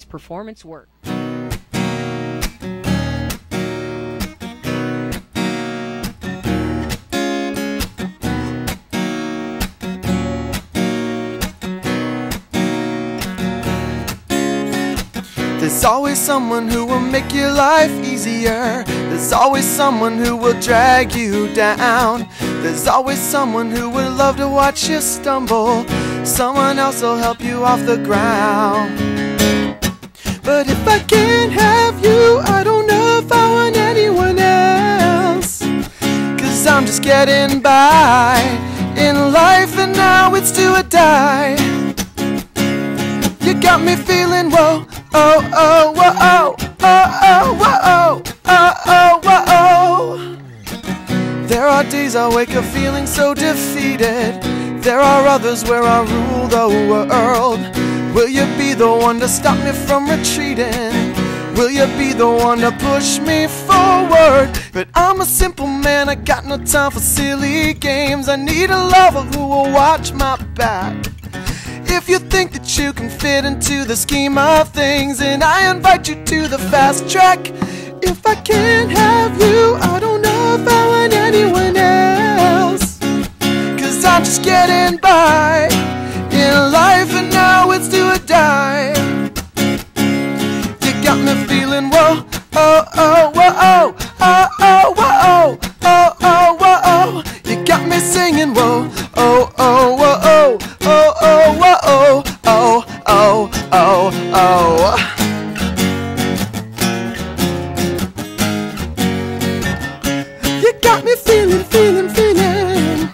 performance work. There's always someone who will make your life easier. There's always someone who will drag you down. There's always someone who would love to watch you stumble. Someone else will help you off the ground. But if I can't have you, I don't know if I want anyone else. 'Cause I'm just getting by in life, and now it's do or die. You got me feeling whoa, oh, oh, whoa, oh, oh, oh, whoa, oh, oh, oh, whoa, oh. There are days I wake up feeling so defeated. There are others where I rule the world. Will you be the one to stop me from retreating? Will you be the one to push me forward? But I'm a simple man, I got no time for silly games. I need a lover who will watch my back. If you think that you can fit into the scheme of things, and I invite you to the fast track. If I can't have you, I don't know if I want anyone else. 'Cause I'm just getting by in life, and now it's do or die. You got me feeling whoa, oh, oh, whoa, oh, oh, oh, whoa, oh, oh, oh, whoa, oh. You got me singing whoa, oh, oh, whoa, oh, oh, oh, whoa, oh, oh, oh, oh, oh. You got me feeling, feeling, feeling.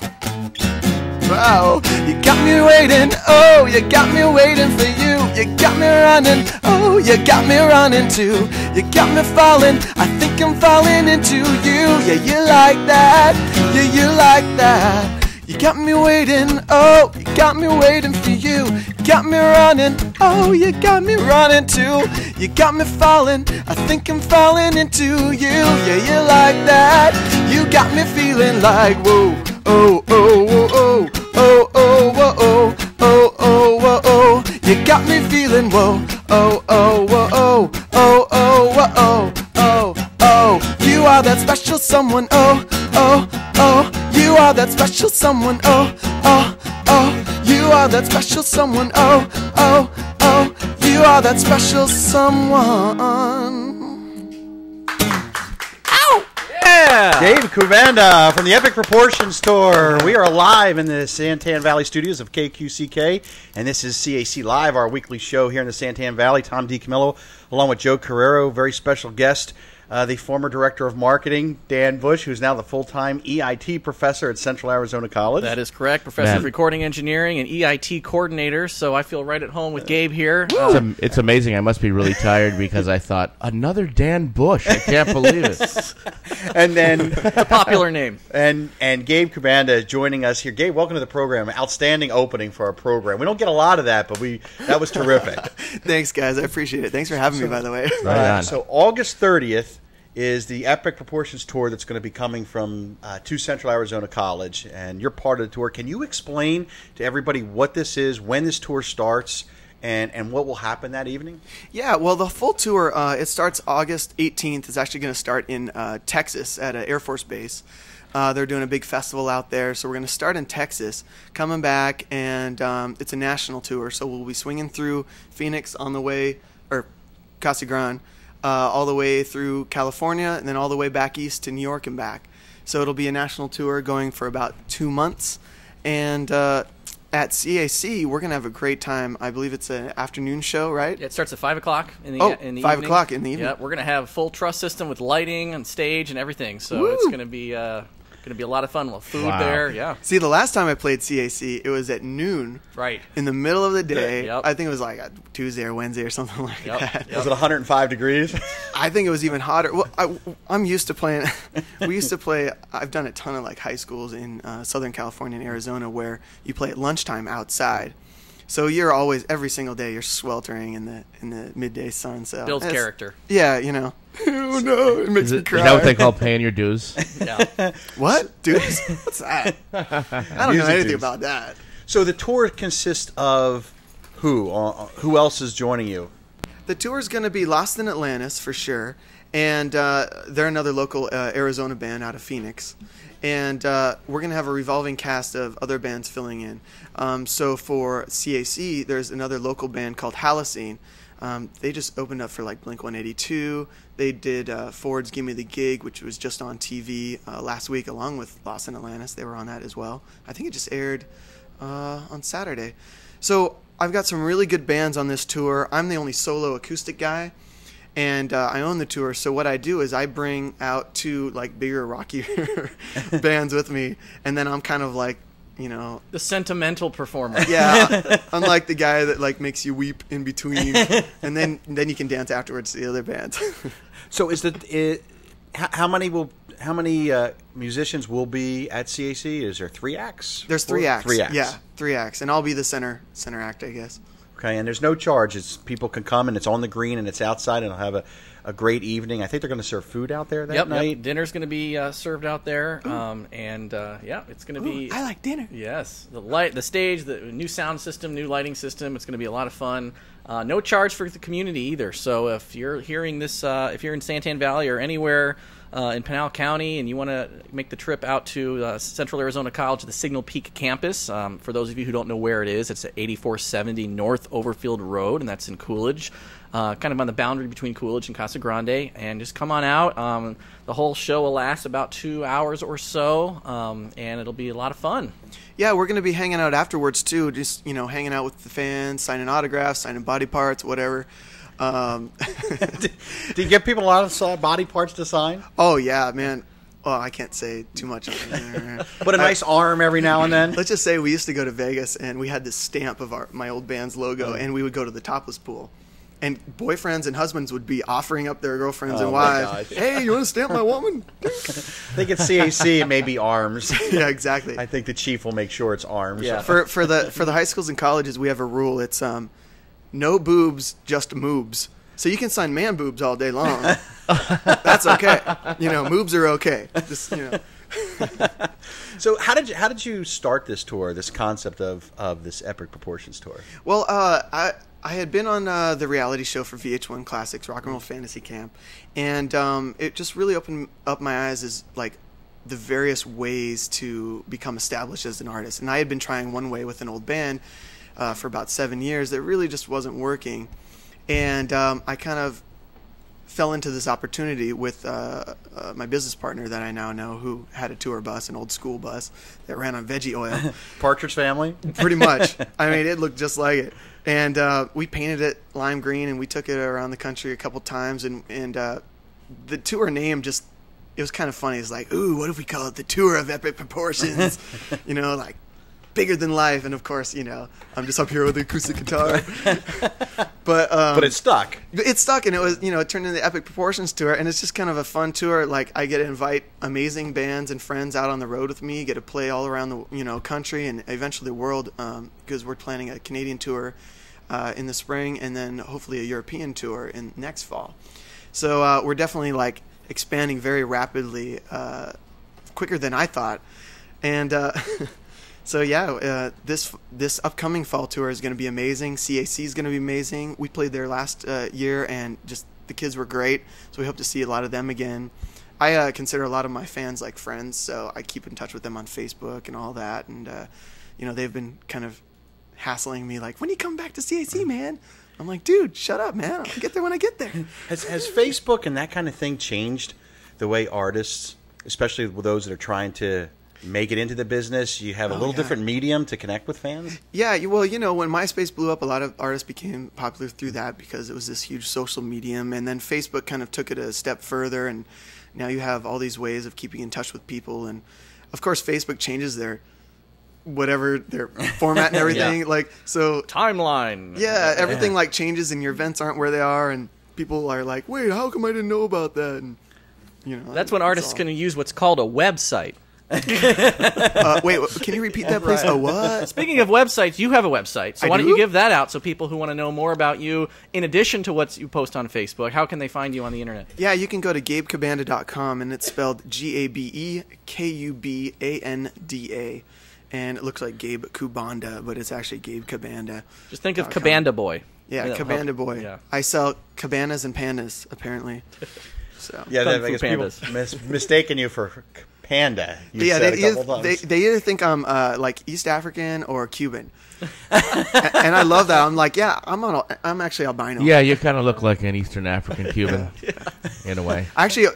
Wow, you got me waiting, oh, you got me waiting for you. You got me running, oh, you got me running too. You got me falling, I think I'm falling into you. Yeah, you like that, yeah, you like that. You got me waiting, oh, you got me waiting for you. You got me running, oh, you got me running too. You got me falling, I think I'm falling into you. Yeah, you like that, you got me feeling like whoa, oh, oh, oh, oh, oh, oh, whoa, oh, oh, oh, whoa, oh. You got me feeling whoa, oh, oh, whoa, oh, oh, oh, whoa, oh, oh, oh. You are that special someone, oh, oh, oh. You are that special someone, oh, oh, oh. You are that special someone, oh, oh, oh. You are that special someone. Yeah! Gabe Kubanda from the Epic Proportions Tour. We are live in the Santan Valley studios of KQCK, and this is CAClive, our weekly show here in the Santan Valley. Tom DiCamillo, along with Joe Carreiro, very special guest, the former director of marketing, Dan Bush, who's now the full-time EIT professor at Central Arizona College. That is correct. Professor of recording engineering and EIT coordinator, so I feel right at home with Gabe here. It's amazing. I must be really tired because I thought, another Dan Bush. I can't believe it. And then the popular name. And Gabe Kubanda is joining us here. Gabe, welcome to the program. Outstanding opening for our program. We don't get a lot of that, but that was terrific. Thanks, guys. I appreciate it. Thanks for having me, by the way. Right on. So August 30th is the Epic Proportions Tour that's going to be coming from to Central Arizona College, and you're part of the tour. Can you explain to everybody what this is, when this tour starts, and what will happen that evening? Yeah, well, the full tour, it starts August 18th. It's actually going to start in Texas at an Air Force base. They're doing a big festival out there, so we're going to start in Texas, coming back, and it's a national tour, so we'll be swinging through Phoenix on the way, or Casa Grande, all the way through California, and then all the way back east to New York and back. So it'll be a national tour going for about 2 months. And at CAC, we're going to have a great time. I believe it's an afternoon show, right? Yeah, it starts at 5 o'clock in the evening. 5 o'clock in the evening. Yeah, we're going to have full truss system with lighting and stage and everything. So Woo! It's going to be a lot of fun. We'll have food there, yeah. See, the last time I played CAC, it was at noon. Right. In the middle of the day. Yep. I think it was like a Tuesday or Wednesday or something like that. Was it 105 degrees? I think it was even hotter. Well, I'm used to playing. We used to play. I've done a ton of like high schools in Southern California and Arizona where you play at lunchtime outside. So you're always, every single day, you're sweltering in the midday sun. So builds character. Yeah, you know. Oh no, it makes me cry. Is that what they call paying your dues? Yeah. What? Dudes? What's that? I don't know anything about that. So the tour consists of who? Who else is joining you? The tour is going to be Lost in Atlantis for sure, and they're another local Arizona band out of Phoenix, and we're going to have a revolving cast of other bands filling in. So for CAC, there's another local band called Halocene. They just opened up for like Blink-182. They did Ford's Give Me the Gig, which was just on TV last week, along with Lost in Atlantis. They were on that as well. I think it just aired on Saturday. So I've got some really good bands on this tour. I'm the only solo acoustic guy, and I own the tour. So what I do is I bring out two like bigger, rockier bands with me, and then I'm kind of like, you know, the sentimental performer. Yeah, unlike the guy that like makes you weep in between, and then you can dance afterwards to the other bands. So how many musicians will be at CAC? Is there 3 acts? There's 3 acts. 3 acts. Yeah, 3 acts, and I'll be the center act, I guess. Okay, and there's no charge. It's people can come, and it's on the green, and it's outside, and it'll have a great evening. I think they're going to serve food out there that night. Yep. Dinner's going to be served out there, it's going to be. I like dinner. Yes, the stage, the new sound system, new lighting system. It's going to be a lot of fun. No charge for the community either. So if you're hearing this, if you're in Santan Valley or anywhere in Pinal County, and you want to make the trip out to Central Arizona College to the Signal Peak campus, for those of you who don't know where it is, it's at 8470 North Overfield Road, and that's in Coolidge, kind of on the boundary between Coolidge and Casa Grande. And just come on out. The whole show will last about 2 hours or so, and it'll be a lot of fun. Yeah, we're going to be hanging out afterwards too, just hanging out with the fans, signing autographs, signing body parts, whatever. Do you give people a lot of body parts to sign? Oh yeah, man. Oh, I can't say too much on there. But a nice arm every now and then. Let's just say we used to go to Vegas, and we had this stamp of my old band's logo, and we would go to the topless pool. And boyfriends and husbands would be offering up their girlfriends and wives. Hey, you want to stamp my woman? I think at CAC it may be arms. Yeah, exactly. I think the chief will make sure it's arms. Yeah. For the high schools and colleges, we have a rule. It's no boobs, just moobs. So you can sign man boobs all day long. That's okay. Moobs are okay. Just So how did you start this tour? This concept of this Epic Proportions tour? Well, I had been on the reality show for VH1 Classics, Rock and Roll Fantasy Camp, and it just really opened up my eyes as like the various ways to become established as an artist. And I had been trying one way with an old band for about 7 years that really just wasn't working, and I kind of fell into this opportunity with my business partner that I now know, who had a tour bus, an old school bus that ran on veggie oil. Partridge Family? Pretty much. I mean, it looked just like it. And we painted it lime green, and we took it around the country a couple times. And the tour name just, it was kind of funny. It's like, ooh, what if we call it the Tour of Epic Proportions? Like bigger than life. And of course, I'm just up here with the acoustic guitar. But it stuck. It stuck, and it was, it turned into the Epic Proportions tour, and it's just kind of a fun tour. Like, I get to invite amazing bands and friends out on the road with me, get to play all around the, country and eventually the world, because we're planning a Canadian tour in the spring, and then hopefully a European tour in next fall. So we're definitely like expanding very rapidly, quicker than I thought, and so yeah, this upcoming fall tour is going to be amazing. CAC is going to be amazing. We played there last year, and just the kids were great. So we hope to see a lot of them again. I consider a lot of my fans like friends, so I keep in touch with them on Facebook and all that. And they've been kind of hassling me like, when you come back to CAC, man? I'm like, dude, shut up, man. I'll get there when I get there. Has Facebook and that kind of thing changed the way artists, especially with those that are trying to make it into the business, you have a little different medium to connect with fans? Yeah, well, when MySpace blew up, a lot of artists became popular through that because it was this huge social medium, and then Facebook kind of took it a step further, and now you have all these ways of keeping in touch with people, and of course Facebook changes their format and everything. Yeah. Like, so timeline. Yeah, everything like changes, and your events aren't where they are, and people are like, wait, how come I didn't know about that? And that's when artists can use what's called a website. Wait, can you repeat that, please? Oh, what? Speaking of websites, you have a website, so why don't you give that out so people who want to know more about you, in addition to what you post on Facebook, how can they find you on the internet? Yeah, you can go to GabeKubanda.com, and it's spelled GABEKUBANDA, and it looks like Gabe Kubanda, but it's actually Gabe Kubanda. Just think of Kubanda Boy. Yeah, Yeah, Kubanda boy. yeah. I sell cabanas and pandas, apparently. So Yeah, Kung I guess Fu people mistaken you for panda. You yeah, said they a couple times. either think I'm like East African or Cuban, and I love that. I'm like, yeah, I'm actually albino. Yeah, you kind of look like an Eastern African Cuban in a way. Actually,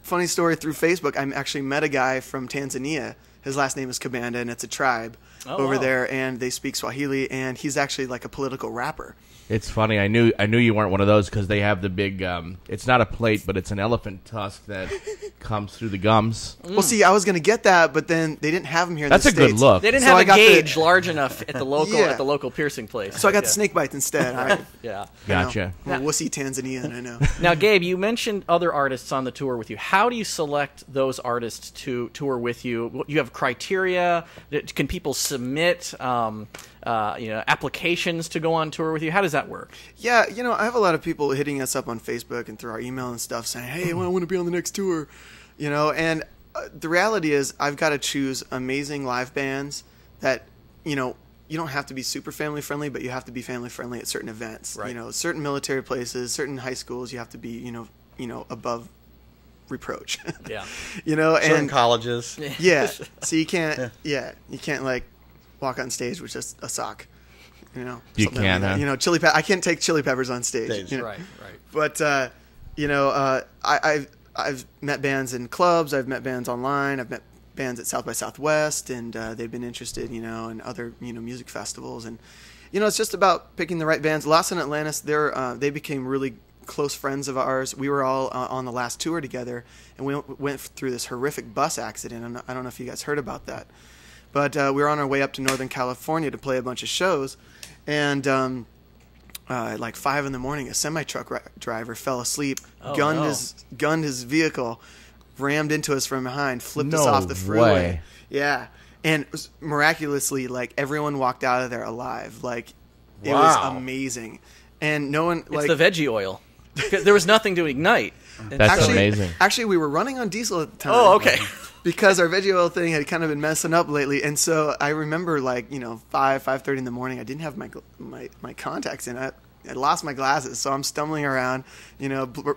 funny story through Facebook. I actually met a guy from Tanzania. His last name is Kubanda, and it's a tribe over there, and they speak Swahili. And he's actually like a political rapper. It's funny. I knew you weren't one of those because they have the big. It's not a plate, but it's an elephant tusk that comes through the gums. Well, see, I was gonna get that, but then they didn't have them here. That's in a the good States. look. They didn't So I have a got the- gauge large enough at the local Yeah. piercing place. So I got the snake bites instead. Yeah. Gotcha. I'm a wussy Tanzanian, I know. Now, Gabe, you mentioned other artists on the tour with you. How do you select those artists to tour with you? You have criteria. Can people submit applications to go on tour with you? How does that work? Yeah, I have a lot of people hitting us up on Facebook and through our email and stuff saying, hey, I want to be on the next tour, and the reality is I've got to choose amazing live bands that, you don't have to be super family friendly, but you have to be family friendly at certain events. Right. Certain military places, certain high schools, you have to be, above reproach. Yeah. Certain and colleges. yeah, so you can't, you can't like walk on stage with just a sock. You something can, like that. huh? I can't take Chili Peppers on stage. Right. But I've met bands in clubs. I've met bands online. I've met bands at South by Southwest, and they've been interested, in other music festivals. And it's just about picking the right bands. Lost in Atlantis, they became really close friends of ours. We were all on the last tour together, and we went through this horrific bus accident. And I don't know if you guys heard about that, but we were on our way up to Northern California to play a bunch of shows, and at like 5 a.m, a semi-truck driver fell asleep, gunned his vehicle, rammed into us from behind, flipped us off the freeway. Way. Yeah, and it was miraculously, like, everyone walked out of there alive. Like, it Wow. was amazing, and no one It's like the veggie oil. There was nothing to ignite. That's amazing. Actually, we were running on diesel at the time. Oh, okay. Because our veggie oil thing had kind of been messing up lately, and so I remember, like, 5:30 in the morning. I didn't have my contacts in. I lost my glasses, so I'm stumbling around,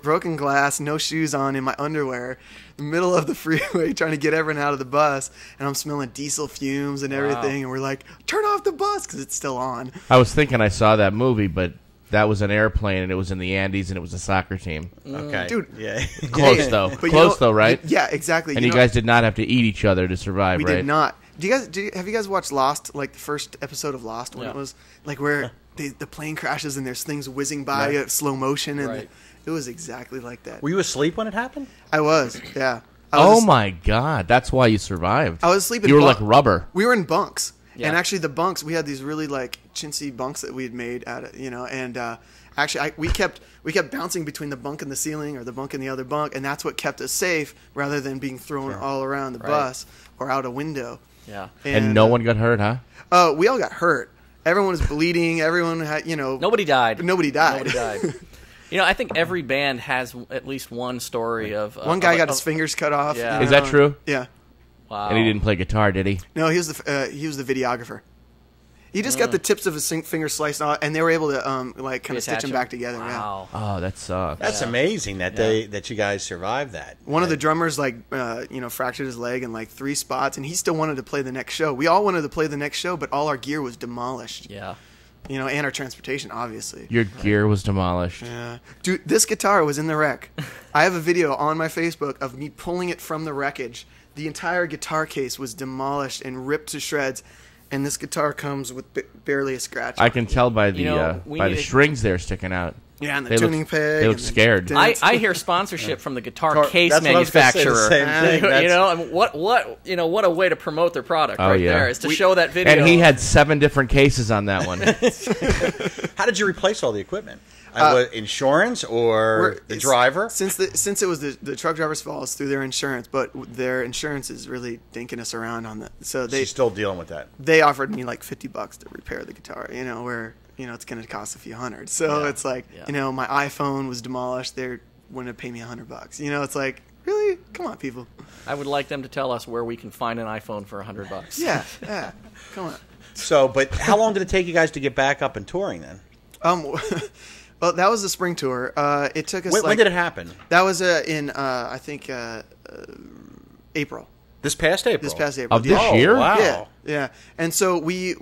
broken glass, no shoes on, in my underwear, in the middle of the freeway, trying to get everyone out of the bus, and I'm smelling diesel fumes and everything, and we're like, turn off the bus, because it's still on. I was thinking I saw that movie, but that was an airplane, and it was in the Andes, and it was a soccer team. Okay. Dude. Yeah. Close, though. But Close, though, right? Yeah, exactly. And you guys did not have to eat each other to survive, We right? did not. Have you guys watched Lost, like the first episode of Lost, when Yeah. it was like where the plane crashes and there's things whizzing by at slow motion, and Right. it was exactly like that. Were you asleep when it happened? I was, yeah. Oh, my God. That's why you survived. I was sleeping. You were like rubber. We were in bunks, Yeah. and actually the bunks, we had these really like chintzy bunks that we had made out of, and actually we kept bouncing between the bunk and the ceiling, or the bunk and the other bunk, and that's what kept us safe rather than being thrown all around the bus or out a window. Yeah. And no one got hurt, huh? Oh, we all got hurt. Everyone was bleeding. Everyone had, Nobody died. Nobody died. I think every band has at least one story of... One guy got his fingers cut off. Yeah. Is that true? Yeah. Wow. And he didn't play guitar, did he? No, he was the videographer. He just got the tips of his fingers sliced off, and they were able to kind of stitch them back together. Wow. Oh, that sucks. That's amazing that you guys survived that. One of the drummers fractured his leg in like 3 spots, and he still wanted to play the next show. We all wanted to play the next show, but all our gear was demolished. Yeah. And our transportation, obviously. Your gear was demolished. Yeah. Dude, this guitar was in the wreck. I have a video on my Facebook of me pulling it from the wreckage. The entire guitar case was demolished and ripped to shreds, and this guitar comes with barely a scratch. I can tell by the we need strings there sticking out. Yeah, and the They look- tuning peg. they look and the scared. dents. I hear sponsorship from the guitar case That's what I was gonna say, the manufacturer. same thing. I mean, what a way to promote their product Oh, right yeah. there is to show that video. And he had 7 different cases on that one. How did you replace all the equipment? Insurance or the driver? Since it was the truck driver's fault, it's through their insurance, but their insurance is really dinking us around on that. So She's still dealing with that. they offered me like $50 to repair the guitar. Where it's going to cost a few hundred. So it's like my iPhone was demolished. They wouldn't pay me $100. It's like, really, come on, people. I would like them to tell us where we can find an iPhone for $100. Yeah, come on. So, but how long did it take you guys to get back up and touring then? Well, that was the spring tour. It took us. When did it happen? That was in I think April. This past April. This past April Of this year? Wow. Yeah. And so we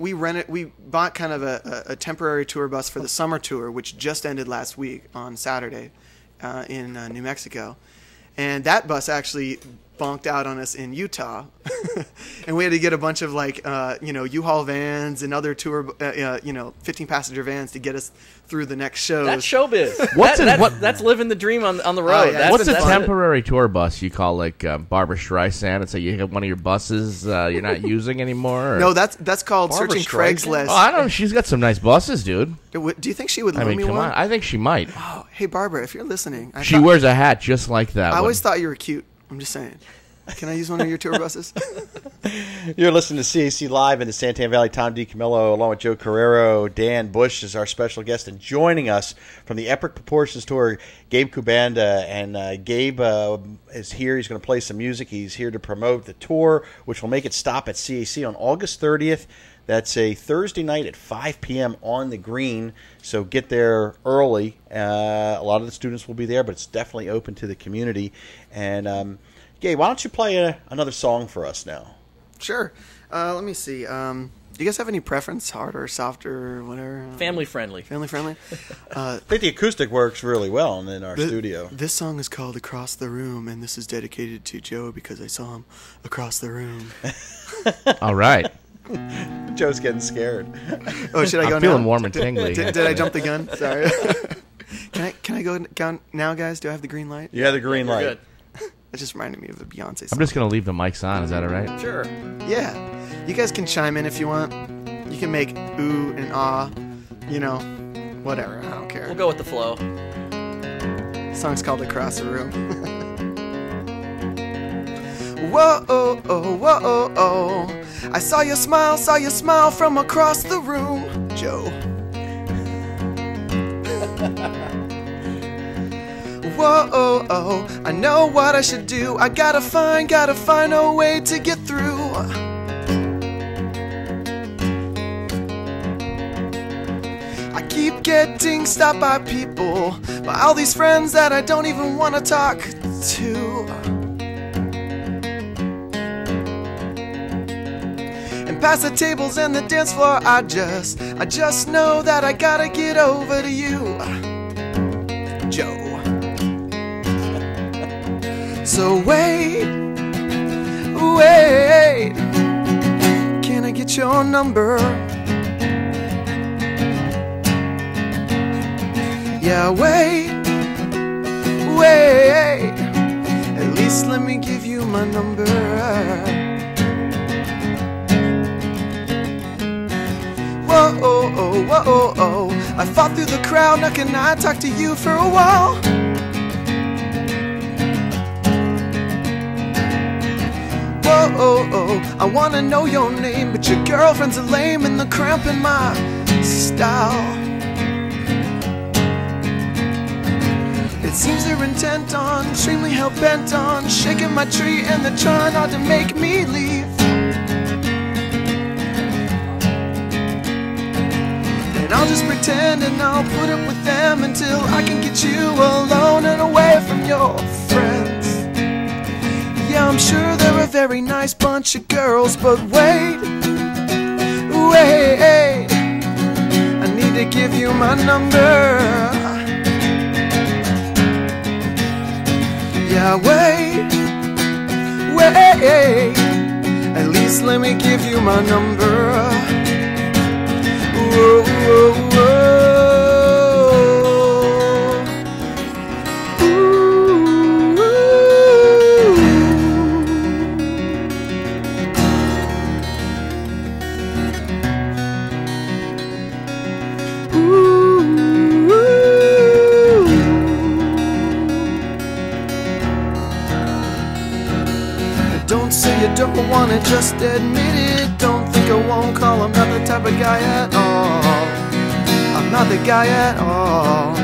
bought kind of a temporary tour bus for the summer tour, which just ended last week on Saturday in New Mexico. And that bus actually bonked out on us in Utah. And we had to get a bunch of U-Haul vans and other tour 15-passenger vans to get us through the next shows. That's showbiz. What's that's living the dream on the road. yeah. What's a that's temporary tour bus you call like Barbara Streisand and say you have one of your buses you're not using anymore? Or? No, that's called Barbara searching Streisand? Craigslist. Oh, I don't know. She's got some nice buses, dude. Do you think she would I loan mean, me come one? on. I think she might. Oh, hey, Barbara, if you're listening. She wears a hat just like that. I always one. thought you were cute. I'm just saying. Can I use one of your tour buses? You're listening to CAC Live in the Santan Valley. Tom DiCamillo along with Joe Carreiro. Dan Bush is our special guest. And joining us from the Epic Proportions Tour, Gabe Kubanda. And Gabe is here. He's going to play some music. He's here to promote the tour, which will make it stop at CAC on August 30th. That's a Thursday night at 5 p.m. on the green, so get there early. A lot of the students will be there, but it's definitely open to the community. And Gabe, why don't you play another song for us now? Sure. Let me see. Do you guys have any preference, harder, softer, whatever? family friendly. Family friendly? I think the acoustic works really well in our studio. This song is called Across the Room, and this is dedicated to Joe because I saw him across the room. All right. Joe's getting scared. Oh, should I go now? I'm feeling warm and tingly. Did I jump the gun? Sorry. Can I go now, guys? Do I have the green light? You have the green You're light. good. It just reminded me of a Beyonce song. I'm just going to leave the mics on. Is that all right? Sure. Yeah. You guys can chime in if you want. You can make ooh and ah, whatever. I don't care. We'll go with the flow. The song's called Across the Room. Whoa, oh, oh, whoa, oh, oh. I saw you smile from across the room, Joe. Whoa, oh, oh, I know what I should do. I gotta find a way to get through. I keep getting stopped by people, by all these friends that I don't even want to talk to. And past the tables and the dance floor, I just know that I gotta get over to you, Joe. So wait, can I get your number? Yeah, wait, at least let me give you my number. Whoa, oh, oh, whoa, oh, oh. I fought through the crowd, now can I talk to you for a while? Whoa, oh, oh, I wanna know your name, but your girlfriend's a lame and the cramp in my style. It seems they're intent on, extremely hell-bent on shaking my tree, and they're trying hard to make me leave. And I'll just pretend and I'll put up with them until I can get you alone and away from your friends. Yeah, I'm sure they're a very nice bunch of girls, but wait, I need to give you my number. Yeah, wait, at least let me give you my number. Whoa, whoa, whoa. Don't say you don't wanna, just admit it. Don't think I won't call, I'm not the type of guy at all. I'm not the guy at all.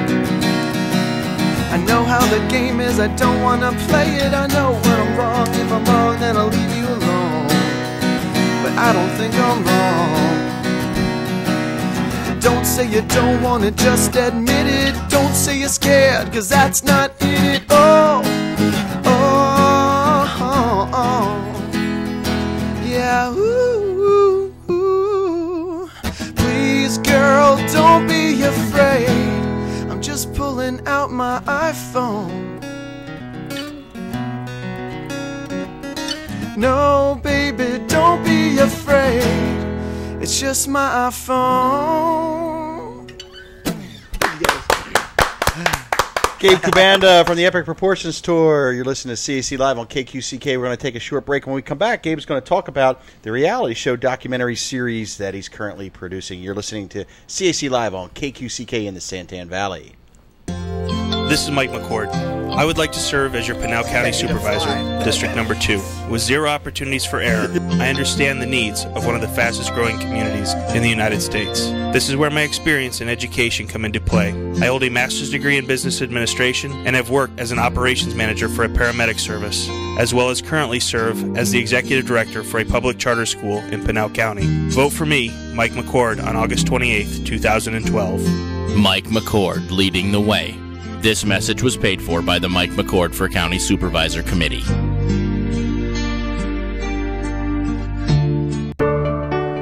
I know how the game is, I don't wanna play it. I know when I'm wrong, if I'm wrong then I'll leave you alone. But I don't think I'm wrong. Don't say you don't want it, just admit it. Don't say you're scared, cause that's not it. Oh, oh, oh, oh. Yeah, ooh, ooh, ooh. Please, girl, don't be afraid. I'm just pulling out my iPhone. No, baby, don't be afraid. It's just my iPhone. Gabe Kubanda from the Epic Proportions Tour. You're listening to CAC Live on KQCK. We're going to take a short break. When we come back, Gabe's going to talk about the reality show documentary series that he's currently producing. You're listening to CAC Live on KQCK in the Santan Valley. This is Mike McCord. I would like to serve as your Pinal County Supervisor, District Number 2. With zero opportunities for error, I understand the needs of one of the fastest growing communities in the United States. This is where my experience and education come into play. I hold a master's degree in business administration and have worked as an operations manager for a paramedic service, as well as currently serve as the executive director for a public charter school in Pinal County. Vote for me, Mike McCord, on August 28th, 2012. Mike McCord leading the way. This message was paid for by the Mike McCord for County Supervisor Committee.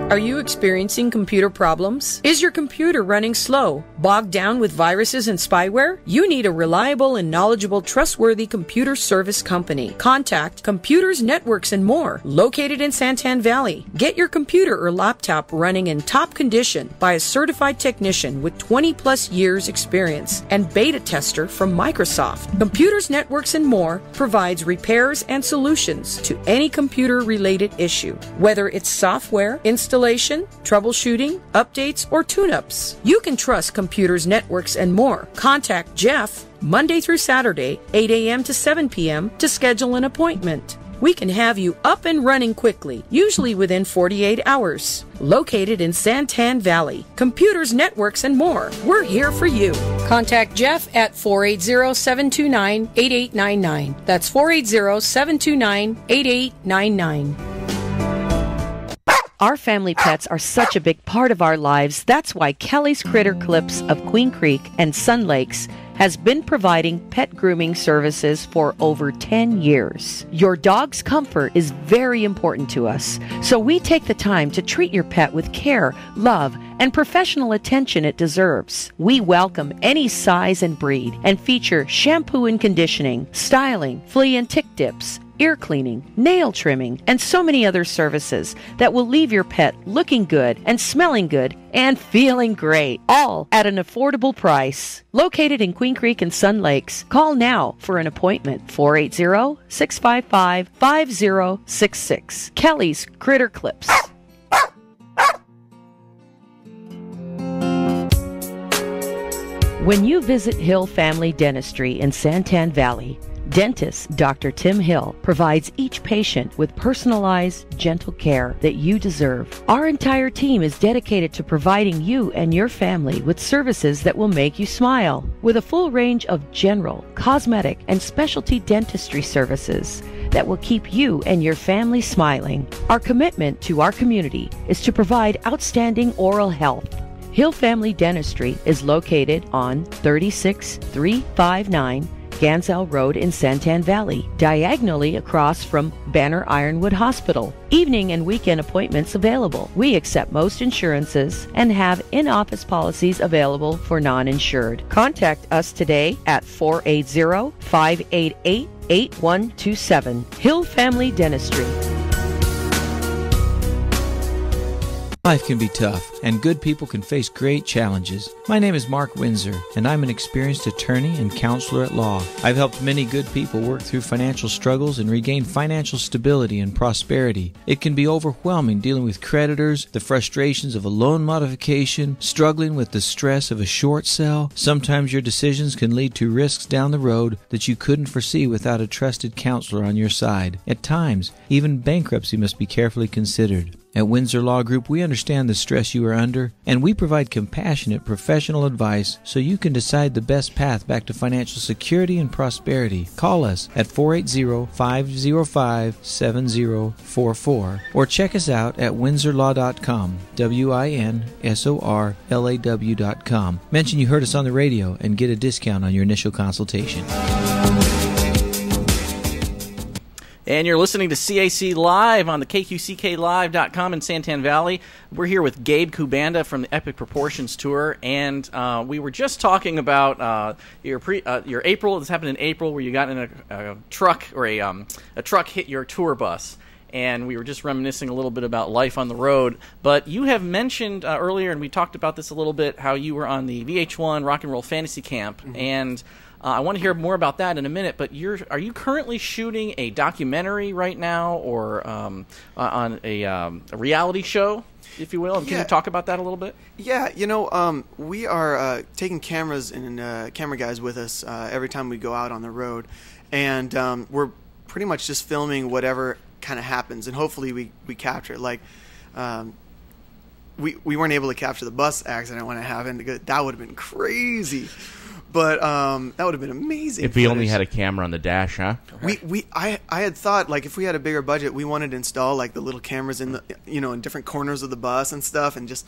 Are you experiencing computer problems? Is your computer running slow, bogged down with viruses and spyware? You need a reliable and knowledgeable, trustworthy computer service company. Contact Computers, Networks, and More, located in Santan Valley. Get your computer or laptop running in top condition by a certified technician with 20-plus years experience and beta tester from Microsoft. Computers, Networks, and More provides repairs and solutions to any computer-related issue, whether it's software, installation, troubleshooting, updates, or tune-ups. You can trust Computers, Networks, and More. Contact Jeff Monday through Saturday, 8 a.m. to 7 p.m. to schedule an appointment. We can have you up and running quickly, usually within 48 hours. Located in Santan Valley, Computers, Networks, and More. We're here for you. Contact Jeff at 480-729-8899. That's 480-729-8899. Our family pets are such a big part of our lives. That's why Kelly's Critter Clips of Queen Creek and Sun Lakes has been providing pet grooming services for over 10 years. Your dog's comfort is very important to us, so we take the time to treat your pet with care, love, and professional attention it deserves. We welcome any size and breed and feature shampoo and conditioning, styling, flea and tick dips, ear cleaning, nail trimming, and so many other services that will leave your pet looking good and smelling good and feeling great, all at an affordable price. Located in Queen Creek and Sun Lakes, call now for an appointment, 480-655-5066. Kelly's Critter Clips. When you visit Hill Family Dentistry in Santan Valley, dentist Dr. Tim Hill provides each patient with personalized, gentle care that you deserve. Our entire team is dedicated to providing you and your family with services that will make you smile. With a full range of general, cosmetic, and specialty dentistry services that will keep you and your family smiling. Our commitment to our community is to provide outstanding oral health. Hill Family Dentistry is located on 36359 Gansell Road in Santan Valley, diagonally across from Banner Ironwood Hospital. Evening and weekend appointments available. We accept most insurances and have in-office policies available for non-insured. Contact us today at 480-588-8127. Hill Family Dentistry. Life can be tough, and good people can face great challenges. My name is Mark Windsor, and I'm an experienced attorney and counselor at law. I've helped many good people work through financial struggles and regain financial stability and prosperity. It can be overwhelming dealing with creditors, the frustrations of a loan modification, struggling with the stress of a short sale. Sometimes your decisions can lead to risks down the road that you couldn't foresee without a trusted counselor on your side. At times, even bankruptcy must be carefully considered. At Windsor Law Group, we understand the stress you are are under, and we provide compassionate professional advice so you can decide the best path back to financial security and prosperity. Call us at 480-505-7044 or check us out at windsorlaw.com, WINSORLAW.com. Mention you heard us on the radio and get a discount on your initial consultation. And you're listening to CAC Live on the CAClive.com in Santan Valley. We're here with Gabe Kubanda from the Epic Proportions Tour, and we were just talking about your April. This happened in April, where you got in a truck, or a truck hit your tour bus, and we were just reminiscing a little bit about life on the road. But you have mentioned earlier, and we talked about this a little bit, how you were on the VH1 Rock and Roll Fantasy Camp, and I want to hear more about that in a minute, but are you currently shooting a documentary right now, or on a reality show, if you will? And can you talk about that a little bit? Yeah, we are taking cameras and camera guys with us every time we go out on the road, and we're pretty much just filming whatever kind of happens, and hopefully we capture it. Like, we weren't able to capture the bus accident when it happened. That would have been crazy. But that would have been amazing. If we only had a camera on the dash, huh? I had thought, like, if we had a bigger budget, we wanted to install like the little cameras in the in different corners of the bus and stuff, and just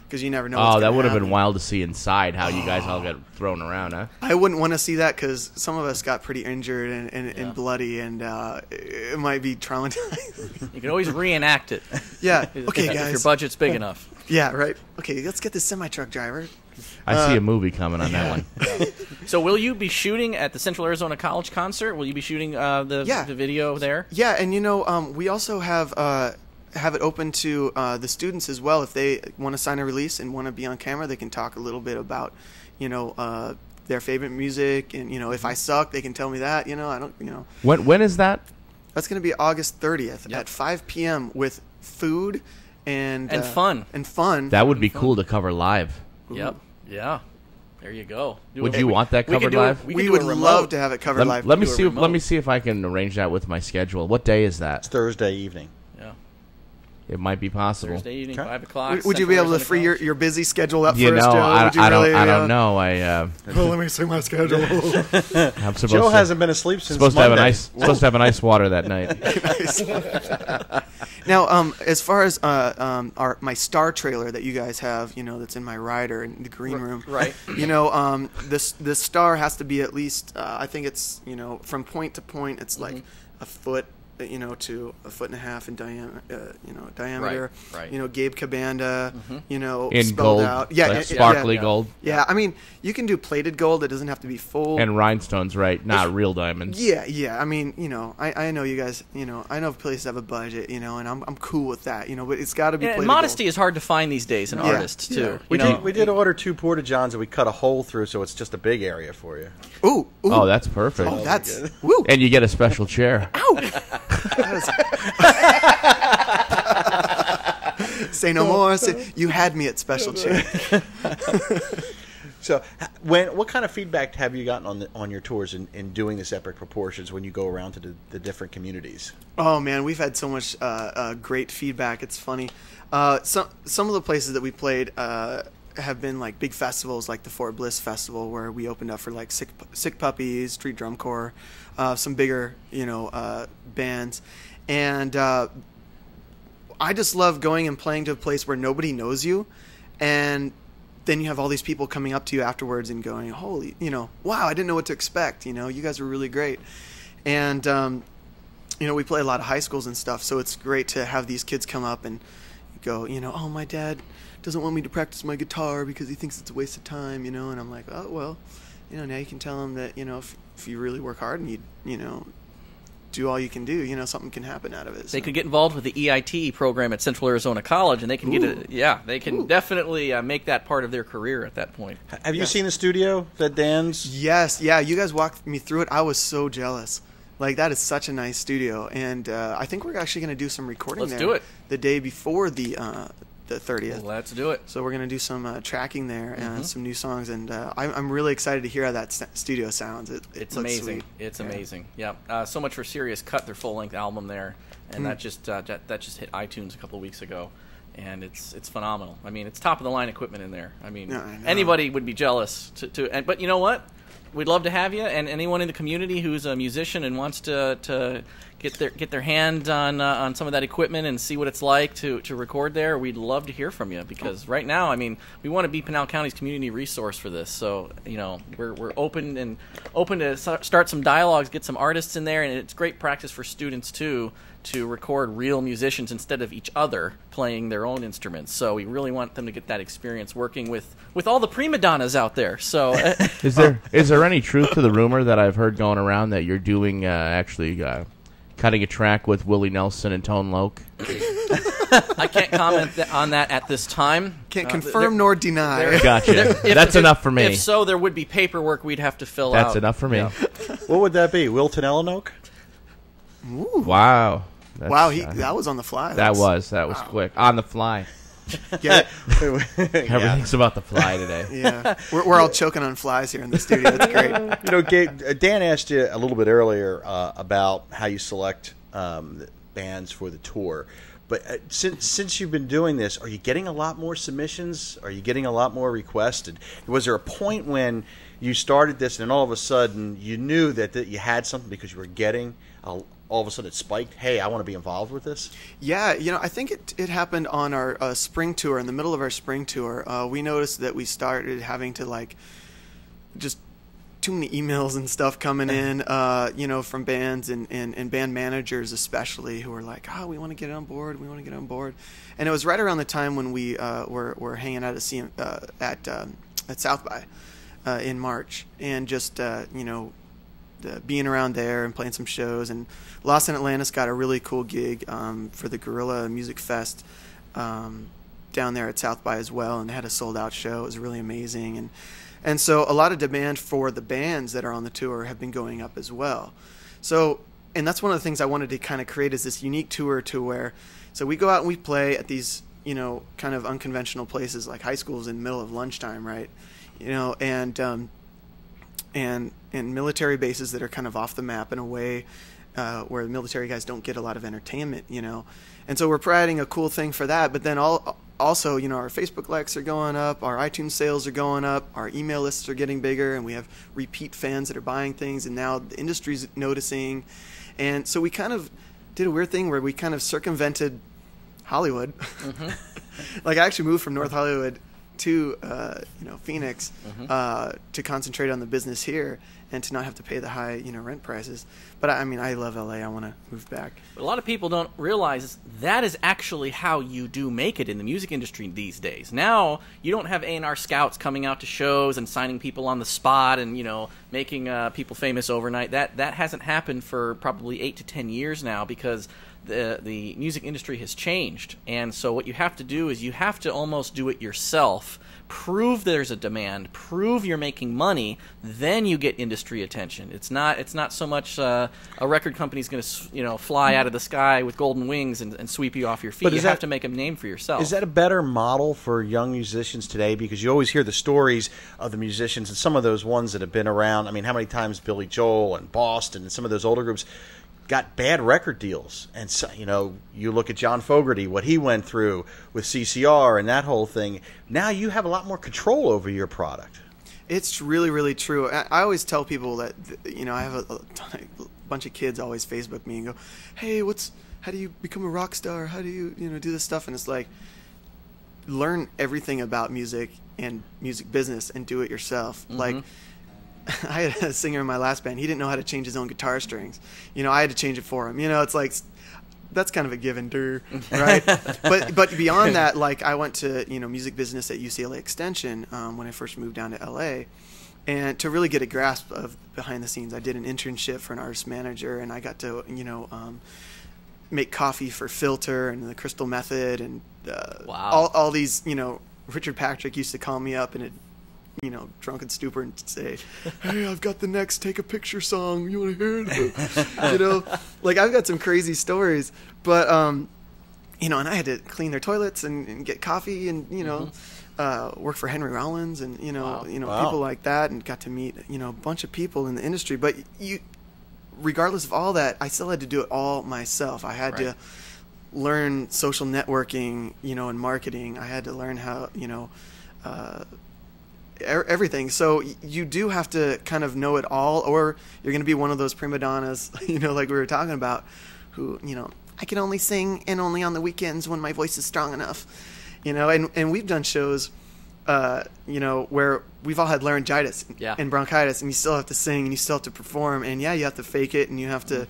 because you never know. Oh, that would have been wild to see inside how you guys all got thrown around, huh? I wouldn't want to see that because some of us got pretty injured and bloody, and it might be traumatizing. You can always reenact it. Yeah. Okay, guys. If your budget's big enough. Yeah. Right. Okay. Let's get this semi-truck driver. I see a movie coming on that one. So will you be shooting at the Central Arizona College concert? Will you be shooting the video there? Yeah, and we also have it open to the students as well. If they want to sign a release and want to be on camera, they can talk a little bit about their favorite music, and if I suck, they can tell me that. I don't. When is that? That's going to be August 30th at 5 p.m. with food and fun. And fun. That would be cool to cover live. Yep. Yeah. There you go. Would you want that covered live? We would love to have it covered live. Let me see if I can arrange that with my schedule. What day is that? It's Thursday evening. Yeah. It might be possible. Thursday evening, 5 o'clock. Would you be able to free your busy schedule up you first, know, Joe? I don't know. Well, let me see my schedule. Joe hasn't been asleep since supposed Monday. Supposed to have an ice water that night. Now, as far as my star trailer that you guys have, that's in my rider in the green room, right? This star has to be at least, I think it's, from point to point, it's like a foot, to a foot and a half in diameter. Right. Gabe Kubanda, in spelled gold, out. Yeah, like sparkly gold. Yeah, I mean, you can do plated gold. It doesn't have to be full. And rhinestones, right? Not real diamonds. Yeah. I mean, I know you guys, I know places have a budget, and I'm cool with that, but it's got to be plated modesty gold. is hard to find these days in artists, too. We did order 2 porta-johns, and we cut a hole through, so it's just a big area for you. Ooh. Oh, that's perfect. Oh, that's woo. And you get a special chair. Ow! Say no more. You had me at special chair. So, what kind of feedback have you gotten on your tours in doing this Epic Proportions when you go around to the different communities? Oh man, we've had so much great feedback. It's funny. Some of the places that we played have been like big festivals, like the Fort Bliss Festival, where we opened up for like Sick Puppies, Street Drum Corps, some bigger bands, and I just love going and playing to a place where nobody knows you, and then you have all these people coming up to you afterwards and going, holy, wow, I didn't know what to expect. You guys were really great. And, we play a lot of high schools and stuff, so it's great to have these kids come up and go, oh, my dad doesn't want me to practice my guitar because he thinks it's a waste of time, and I'm like, oh, well, now you can tell them that, if you really work hard and you do all you can do, something can happen out of it. They could get involved with the EIT program at Central Arizona College, and they can they can definitely make that part of their career at that point. Have you seen the studio that Dan's? Yes, yeah. You guys walked me through it. I was so jealous. Like, that is such a nice studio, and I think we're actually going to do some recording there. Let's do it. The day before the 30th. Let's do it. So we're going to do some tracking there and some new songs, and I'm really excited to hear how that studio sounds. It's looks amazing. Sweet. It's amazing. Yeah. So much for Sirius cut their full-length album there, and that just hit iTunes a couple of weeks ago. and it's phenomenal. I mean, it's top of the line equipment in there. I mean, Yeah, I know. anybody would be jealous but you know what? We'd love to have you, and anyone in the community who's a musician and wants to get their hand on some of that equipment and see what it's like to record there. We'd love to hear from you, because right now, I mean, we want to be Pinal County's community resource for this. So we're open to start some dialogues, get some artists in there, and it's great practice for students too, to record real musicians instead of each other playing their own instruments. So we really want them to get that experience working with all the prima donnas out there. So Is there any truth to the rumor that I've heard going around that you're doing cutting a track with Willie Nelson and Tone Loc? I can't comment on that at this time. Can't confirm nor deny. Gotcha. That's enough for me. If so, there would be paperwork we'd have to fill out. That's enough for me. Yeah. What would that be? Wilton Ellenoke? Ooh. Wow. Wow, that was on the fly. That was quick. On the fly. Get Everything's about the fly today. Yeah, we're all choking on flies here in the studio. It's great. Gabe, Dan asked you a little bit earlier about how you select bands for the tour. But since you've been doing this, are you getting a lot more submissions? Are you getting a lot more requests? Was there a point when you started this and all of a sudden you knew that you had something because you were getting all of a sudden it spiked? Hey, I want to be involved with this. Yeah, I think it happened on our spring tour. In the middle of our spring tour, we noticed that we started having to just too many emails and stuff coming in, from bands and band managers especially, who were like, we want to get on board, And it was right around the time when we were hanging out at South by in March, and just being around there and playing some shows. And Los and Atlantis got a really cool gig for the Guerrilla Music Fest down there at South by as well, and they had a sold-out show. It was really amazing. And so a lot of demand for the bands that are on the tour have been going up as well. So, and that's one of the things I wanted to kind of create, is this unique tour to where, so we go out and we play at these, kind of unconventional places like high schools in the middle of lunchtime, right? And military bases that are kind of off the map in a way where the military guys don't get a lot of entertainment, And so we're providing a cool thing for that. But then also, our Facebook likes are going up, our iTunes sales are going up, our email lists are getting bigger, and we have repeat fans that are buying things, and now the industry's noticing. And so we kind of did a weird thing where we kind of circumvented Hollywood. Mm-hmm. I actually moved from North Hollywood to Phoenix to concentrate on the business here and to not have to pay the high rent prices. But I love LA. I want to move back. But a lot of people don't realize that is actually how you do make it in the music industry these days. Now you don't have A&R scouts coming out to shows and signing people on the spot and making people famous overnight. That hasn't happened for probably 8 to 10 years now, because the music industry has changed. And so what you have to do is you have to almost do it yourself, prove there's a demand, prove you're making money, then you get industry attention. It's not so much a record company's going to fly out of the sky with golden wings and sweep you off your feet. But you have to make a name for yourself. Is that a better model for young musicians today? Because you always hear the stories of the musicians and some of those ones that have been around. How many times Billy Joel and Boston and some of those older groups got bad record deals, and so, you look at John Fogerty, what he went through with CCR and that whole thing. Now you have a lot more control over your product. It's really, really true. I always tell people that I have a bunch of kids always Facebook me and go, "Hey, how do you become a rock star? How do you do this stuff?" And it's like, learn everything about music and music business and do it yourself. Mm-hmm. I had a singer in my last band. He didn't know how to change his own guitar strings. I had to change it for him. It's like, that's kind of a given, right? but beyond that, I went to music business at UCLA Extension when I first moved down to LA, and to really get a grasp of behind the scenes, I did an internship for an artist manager, and I got to make coffee for Filter and the Crystal Method, and wow. all these. Richard Patrick used to call me up and drunken stupor and say, "Hey, I've got the next Take a Picture song. You want to hear it?" I've got some crazy stories, but and I had to clean their toilets and get coffee and work for Henry Rollins and Wow. people like that, and got to meet a bunch of people in the industry. But regardless of all that, I still had to do it all myself. I had to learn social networking, and marketing. I had to learn how, everything. So you do have to kind of know it all, or you're going to be one of those prima donnas, like we were talking about, who, I can only sing and only on the weekends when my voice is strong enough, and we've done shows, where we've all had laryngitis and bronchitis, and you still have to sing and you still have to perform, and you have to fake it, and you have to,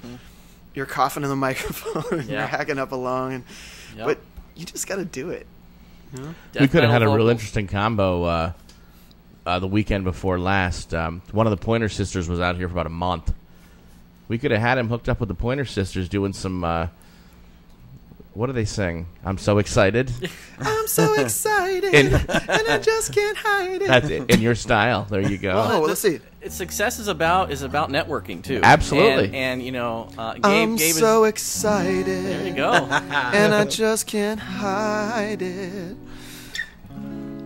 you're coughing in the microphone and you're hacking up along, but you just got to do it. We could have had a real interesting combo the weekend before last. One of the Pointer Sisters was out here for about a month. We could have had him hooked up with the Pointer Sisters doing some... what do they sing? I'm so excited. I'm so excited, and I just can't hide it. That's it. In your style. There you go. Oh, let's see. Success is about networking too. Absolutely. And Gabe I'm so excited. There you go. And I just can't hide it.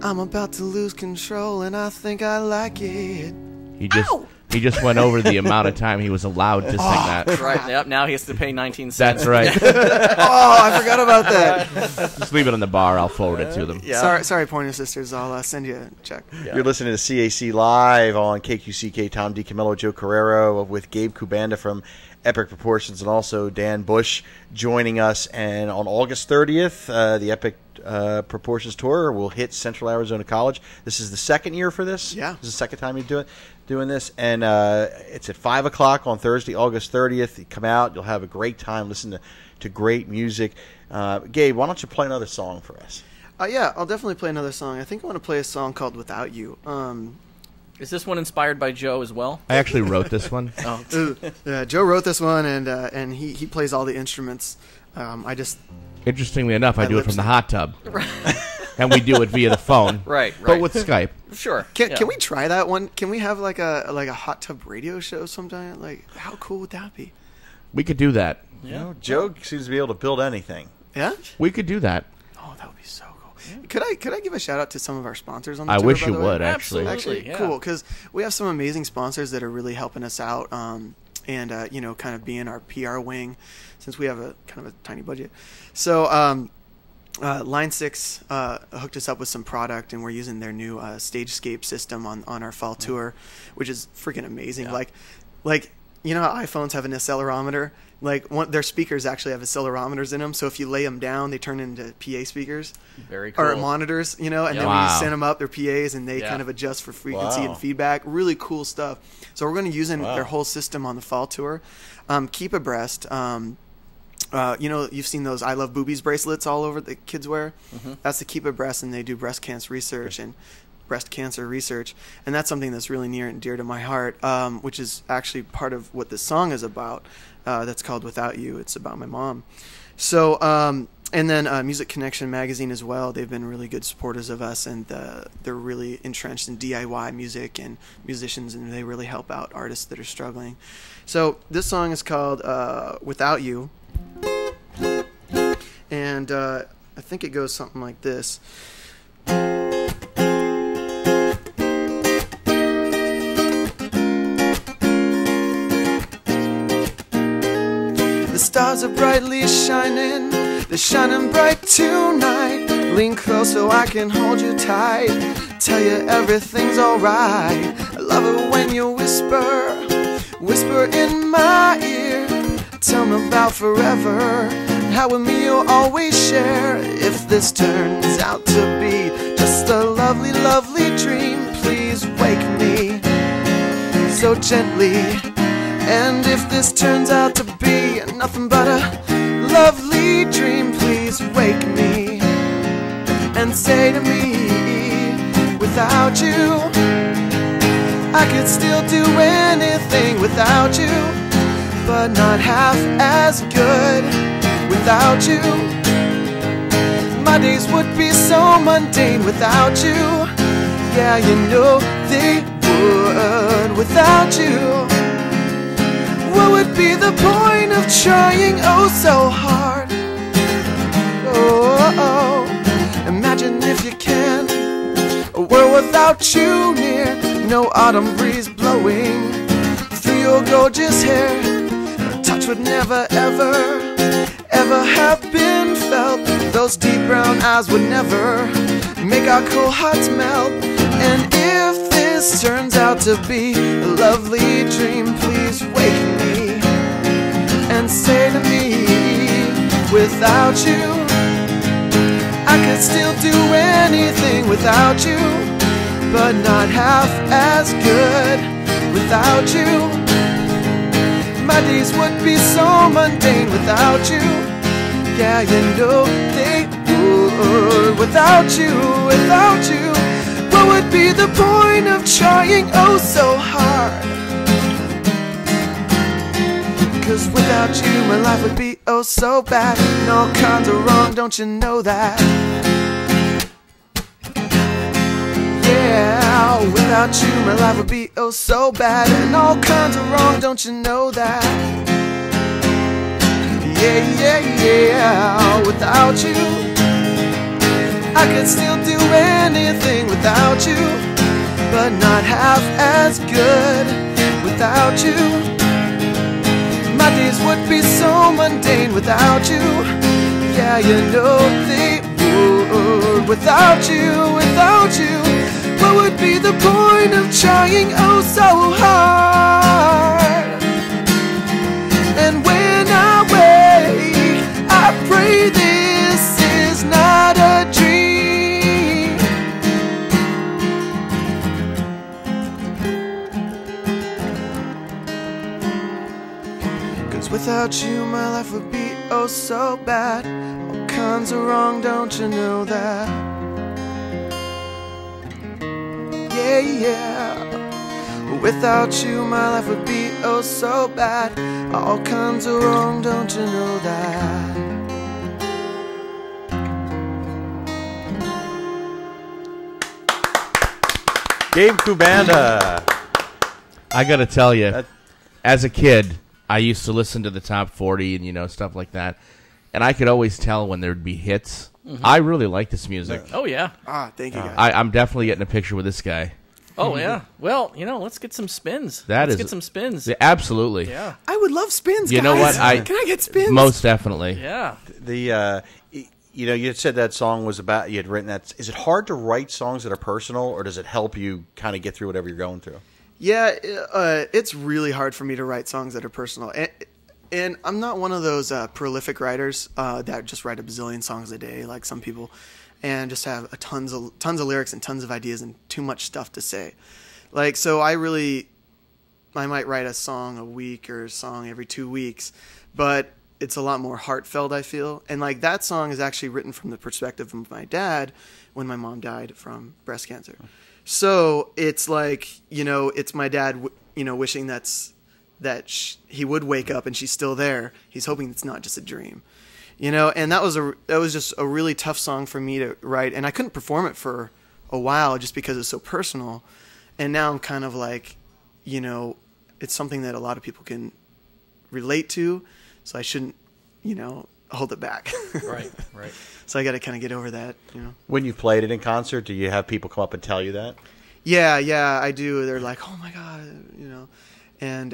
I'm about to lose control, and I think I like it. He just went over the amount of time he was allowed to sing that. Right. Yep. Now he has to pay 19 cents. That's right. I forgot about that. Just leave it on the bar. I'll forward it to them. Yeah. Sorry, Pointer Sisters. I'll send you a check. Yeah. You're listening to CAC Live on KQCK. Tom DiCamillo, Joe Carreiro, with Gabe Kubanda from Epic Proportions, and also Dan Bush joining us. And on August 30th, the Epic Proportions Tour will hit Central Arizona College. This is the second year for this. Yeah. This is the second time you doing this, and it's at 5 o'clock on Thursday, August 30th. You come out, you'll have a great time, listen to great music. Gabe, why don't you play another song for us? Yeah, I'll definitely play another song. I think I want to play a song called Without You. Is this one inspired by Joe as well? I actually wrote this one. Yeah, Joe wrote this one, and he plays all the instruments. Interestingly enough, I do it from the hot tub. And we do it via the phone. Right. But with Skype. Sure. Can we try that one? Can we have like a hot tub radio show sometime? Like, how cool would that be? We could do that. Yeah. Joe seems to be able to build anything. Yeah? We could do that. Oh, that would be so cool. Yeah. Could I give a shout out to some of our sponsors on the tour? tour? I wish you would, actually. Actually, yeah. Cool, because we have some amazing sponsors that are really helping us out, and kind of being our PR wing, since we have a kind of a tiny budget. So Line 6 hooked us up with some product, and we're using their new StageScape system on our fall tour, which is freaking amazing. Yeah. Like how iPhones have an accelerometer? Like their speakers actually have accelerometers in them, so if you lay them down, they turn into PA speakers. Very cool. Or monitors, and then when you send them up, they're PAs, and they kind of adjust for frequency and feedback. Really cool stuff. So we're going to use their whole system on the fall tour. Keep abreast. You've seen those I Love Boobies bracelets all over the kids wear. Mm-hmm. That's the Keep Abreast, and they do breast cancer research and that's something that's really near and dear to my heart, which is actually part of what this song is about. That's called Without You. It's about my mom. So and then Music Connection magazine as well. They've been really good supporters of us, and they're really entrenched in DIY music and musicians, and they really help out artists that are struggling. So this song is called Without You. And I think it goes something like this. The stars are brightly shining, they're shining bright tonight. Lean close so I can hold you tight, tell you everything's alright. I love it when you whisper in my ear. Tell me about forever, how with me you'll always share. If this turns out to be just a lovely, lovely dream, please wake me so gently. And if this turns out to be nothing but a lovely dream, please wake me and say to me, without you, I could still do anything without you, but not half as good without you. My days would be so mundane without you. Yeah, you know they would without you. What would be the point of trying oh so hard? Oh, imagine if you can a world without you near. No autumn breeze blowing through your gorgeous hair. A touch would never, ever ever have been felt. Those deep brown eyes would never make our cold hearts melt. And if this turns out to be a lovely dream, please wake me and say to me, without you, I could still do anything without you, but not half as good without you. My days would be so mundane without you. Yeah, you know they would. Without you, without you, what would be the point of trying oh so hard? 'Cause without you, my life would be oh so bad, and all kinds of wrong, don't you know that? Yeah, without you, my life would be oh so bad, and all kinds of wrong, don't you know that? Yeah, yeah, yeah, without you, I could still do anything without you, but not half as good without you. My days would be so mundane without you. Yeah, you know they would. Without you, without you, what would be the point of trying oh so hard? And when I wake, I pray this is not a dream. 'Cause without you, my life would be oh so bad. All kinds of wrong, don't you know that? Yeah, yeah. Without you, my life would be oh so bad. All kinds of wrong, don't you know that? Gabe Kubanda. I got to tell you, as a kid, I used to listen to the top 40 and, stuff like that. And I could always tell when there'd be hits. Mm-hmm. I really like this music. Oh, yeah. Thank you, guys. I'm definitely getting a picture with this guy. Oh, yeah. Well, let's get some spins. Let's get some spins. Yeah, absolutely. Yeah. I would love spins, you guys. know what? Can I get spins? Most definitely. Yeah. You said that song was about, you had written that. Is it hard to write songs that are personal, or does it help you kind of get through whatever you're going through? Yeah, it's really hard for me to write songs that are personal. And I'm not one of those prolific writers that just write a bazillion songs a day, like some people, and just have tons of lyrics and tons of ideas and too much stuff to say. Like, so I might write a song a week or a song every 2 weeks, but it's a lot more heartfelt, I feel. And like that song is actually written from the perspective of my dad when my mom died from breast cancer. So it's like, it's my dad, wishing he would wake up and she's still there. He's hoping it's not just a dream, and that was just a really tough song for me to write. And I couldn't perform it for a while just because it's so personal. And now I'm kind of like, it's something that a lot of people can relate to. So I shouldn't, hold it back. Right. So I got to kind of get over that, When you played it in concert, do you have people come up and tell you that? Yeah, I do. They're like, oh my God, And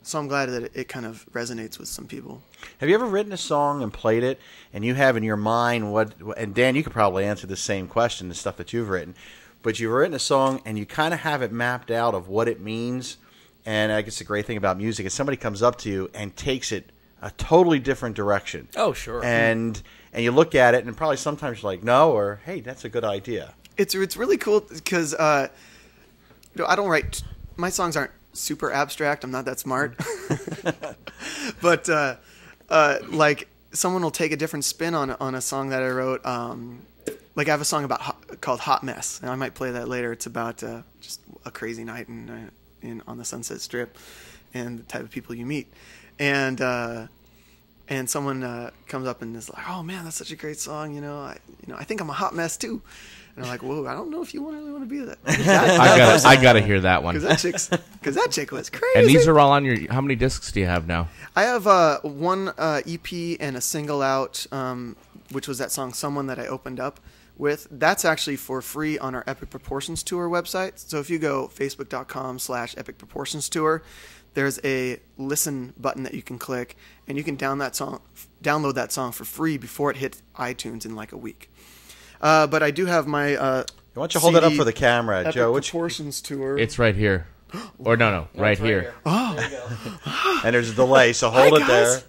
so I'm glad that it kind of resonates with some people. Have you ever written a song and played it, and you have in your mind and Dan, you could probably answer the same question, the stuff that you've written, but you've written a song and you kind of have it mapped out of what it means, and I guess the great thing about music is somebody comes up to you and takes it a totally different direction. Oh, sure. And you look at it, and probably sometimes you're like, no, or hey, that's a good idea. It's really cool because I don't write. My songs aren't super abstract. I'm not that smart. But like someone will take a different spin on a song that I wrote. Like I have a song called Hot Mess, and I might play that later. It's about just a crazy night on the Sunset Strip and the type of people you meet. And someone comes up and is like, "Oh man, that's such a great song." I think I'm a hot mess too. And I'm like, "Whoa, I don't know if you really want to be that." I gotta hear that one. Because that chick was crazy. And these are all on your. How many discs do you have now? I have one EP and a single out, which was that song "Someone" that I opened up with. That's actually for free on our Epic Proportions Tour website. So if you go facebook.com/Epic Proportions Tour, there's a listen button that you can click, and you can download that song for free before it hits iTunes in like a week. But I do have my Why don't you hold it up for the camera, Epic Joe? Proportions tour. It's right here. Or no, right here. Oh, There you go. And there's a delay, so hold it there.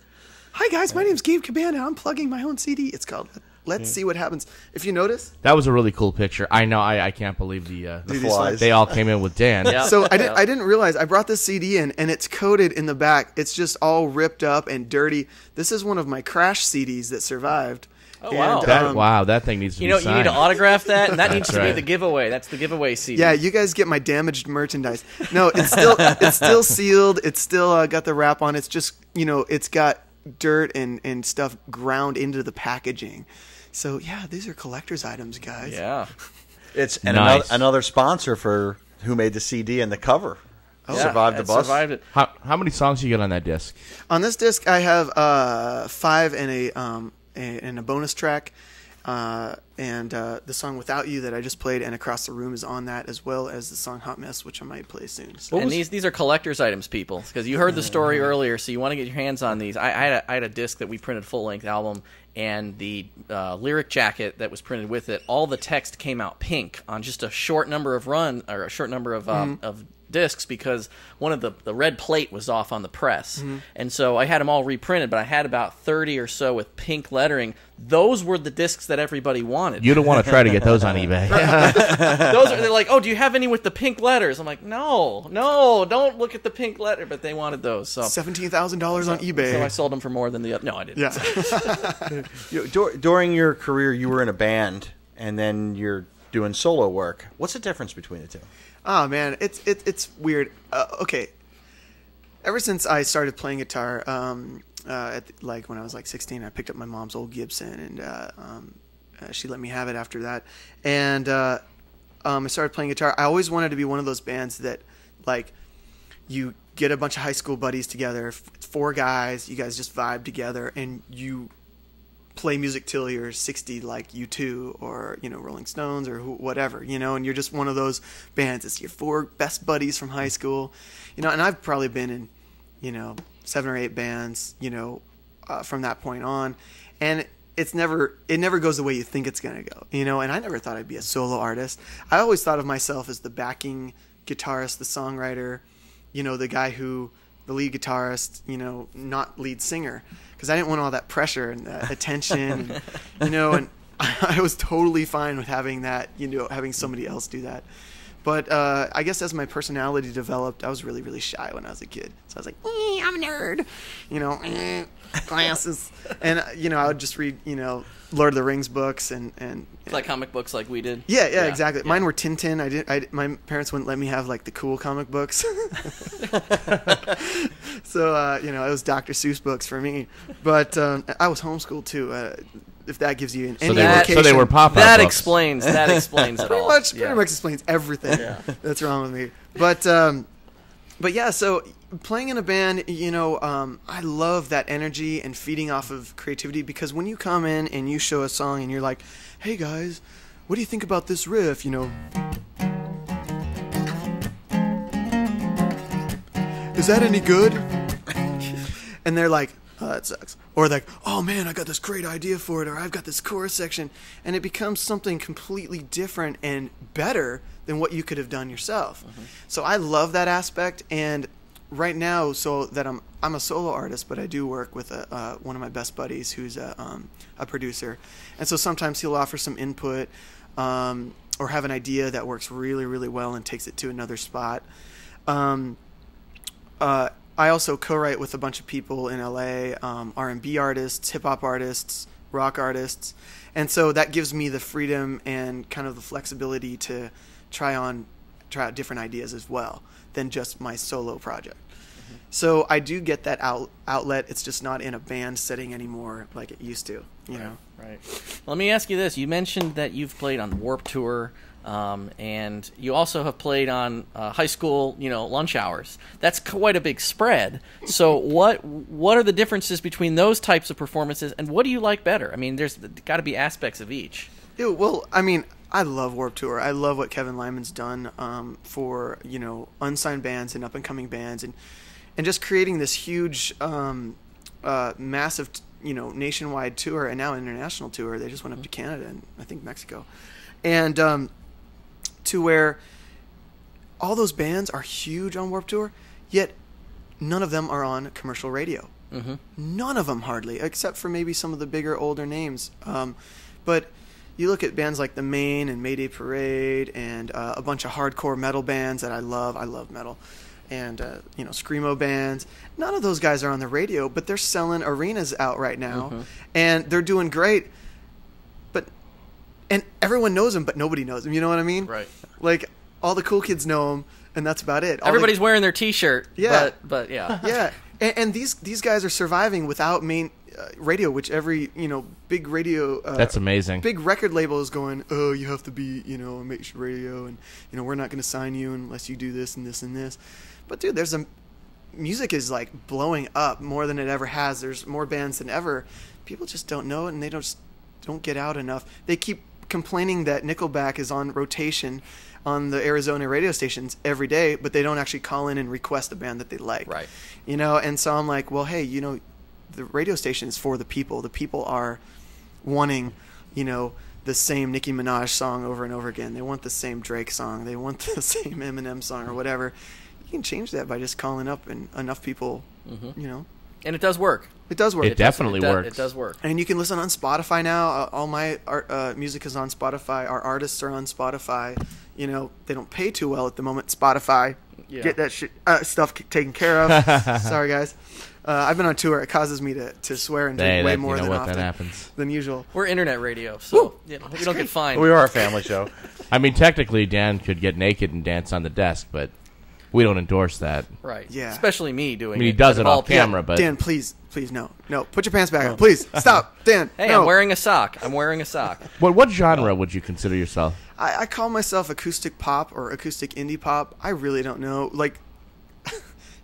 Hi guys, my name's Gabe Kubanda. I'm plugging my own CD. It's called Let's See What Happens. If you notice, That was a really cool picture. I know. I can't believe the flies. They all came in with Dan. Yeah. so I didn't realize I brought this CD in, and it's coated in the back. It's just all ripped up and dirty. This is one of my Crash CDs that survived. Oh, wow. And, That thing needs to be You know, signed. you need to autograph that, and that needs to be right. the giveaway. That's the giveaway CD. yeah, you guys get my damaged merchandise. No, it's still sealed. It's still got the wrap on. It's just, it's got dirt and stuff ground into the packaging. So yeah, these are collector's items, guys. Yeah. It's Nice. another sponsor for who made the CD and the cover. Survived the it bus. Survived it. How many songs you get on that disc? On this disc, I have 5 and a bonus track, and the song "Without You" that I just played, and "Across the Room" is on that, as well as the song "Hot Mess," which I might play soon. So. And these are collector's items, people, because you heard the story earlier, so you want to get your hands on these. I had a disc that we printed full-length album, and the lyric jacket that was printed with it, all the text came out pink on just a short number of of discs, because one of the red plate was off on the press. And so I had them all reprinted, but I had about 30 or so with pink lettering. Those were the discs that everybody wanted. You don't want to try to get those on eBay. They're like, oh, do you have any with the pink letters? I'm like, no, don't look at the pink letter. But they wanted those. So $17,000 on eBay. So I sold them for more than the other. No, I didn't. Yeah. During your career, you were in a band, and then you're doing solo work. What's the difference between the two? Oh man, it's weird. Okay, ever since I started playing guitar, when I was like 16, I picked up my mom's old Gibson, and she let me have it after that. And I started playing guitar. I always wanted to be one of those bands that, like, you get a bunch of high school buddies together, 4 guys, you guys just vibe together, and you play music till you're 60, like U2 or Rolling Stones or whatever, and you're just one of those bands. It's your 4 best buddies from high school, and I've probably been in 7 or 8 bands from that point on, and it never goes the way you think it's gonna go, and I never thought I'd be a solo artist. I always thought of myself as the backing guitarist, the songwriter, the guy the lead guitarist, not lead singer, because I didn't want all that pressure and attention, and I was totally fine with having that, having somebody else do that. But I guess as my personality developed, I was really, really shy when I was a kid. So I was like, I'm a nerd, glasses. And, I would just read, Lord of the Rings books and Like comic books like we did. Yeah, exactly. Yeah. Mine were Tintin. My parents wouldn't let me have like the cool comic books. So, it was Dr. Seuss books for me. But I was homeschooled too. If that gives you any indication. So they were pop-up That books. explains it all. Pretty much explains everything that's wrong with me. But yeah, so playing in a band, I love that energy and feeding off of creativity, because when you come in and you show a song and you're like, hey guys, what do you think about this riff? Is that any good? And they're like, oh, that sucks. Or like, oh man, I got this great idea for it, or I've got this chorus section, and it becomes something completely different and better than what you could have done yourself. So I love that aspect, and right now, so that I'm a solo artist, but I do work with one of my best buddies who's a producer, and so sometimes he'll offer some input, or have an idea that works really, really well and takes it to another spot. I also co-write with a bunch of people in LA, R&B artists, hip-hop artists, rock artists, and so that gives me the freedom and kind of the flexibility to try out different ideas as well than just my solo project. So I do get that outlet. It's just not in a band setting anymore like it used to, you know. Right. Let me ask you this. You mentioned that you've played on Warped Tour, and you also have played on high school, lunch hours. That's quite a big spread. So what are the differences between those types of performances, and what do you like better? I mean, there's got to be aspects of each. Yeah, well, I mean, I love Warped Tour. I love what Kevin Lyman's done for, unsigned bands and up-and-coming bands. And, and just creating this huge, massive, nationwide tour, and now international tour. They just went up to Canada and I think Mexico, and to where all those bands are huge on Warped Tour, yet none of them are on commercial radio. Mm-hmm. None of them hardly, except for maybe some of the bigger, older names. But you look at bands like The Maine and Mayday Parade and a bunch of hardcore metal bands that I love. I love metal. And, screamo bands. None of those guys are on the radio, but they're selling arenas out right now. Mm-hmm. And they're doing great. And everyone knows them, but nobody knows them. You know what I mean? Right. Like, all the cool kids know them, and that's about it. Everybody's wearing their T-shirt. Yeah. But yeah. Yeah. And these guys are surviving without main radio, which every big radio that's amazing. Big record label is going, oh, you have to be a major radio, and we're not going to sign you unless you do this and this and this. But dude, music is like blowing up more than it ever has. There's more bands than ever. People just don't know it, and they don't get out enough. They keep complaining that Nickelback is on rotation on the Arizona radio stations every day, but they don't actually call in and request a band that they like. Right. And so I'm like, well, hey, the radio station is for the people. The people are wanting, the same Nicki Minaj song over and over again. They want the same Drake song. They want the same Eminem song or whatever. You can change that by just calling up and enough people, And it does work. It does work. It definitely works. It does work. And you can listen on Spotify now. All my music is on Spotify. Our artists are on Spotify. They don't pay too well at the moment. Spotify, get that stuff taken care of. Sorry, guys. I've been on tour. It causes me to swear and drink way more than usual. We're internet radio, so we don't get fined. We are a family show. I mean, technically, Dan could get naked and dance on the desk, but we don't endorse that. Right. Yeah. Especially me doing it. I mean, he does it off camera, but... Dan, please, no. Put your pants back on. Please, stop. Dan, Hey, no. I'm wearing a sock. What genre would you consider yourself? I call myself acoustic pop or acoustic indie pop. I really don't know. Like,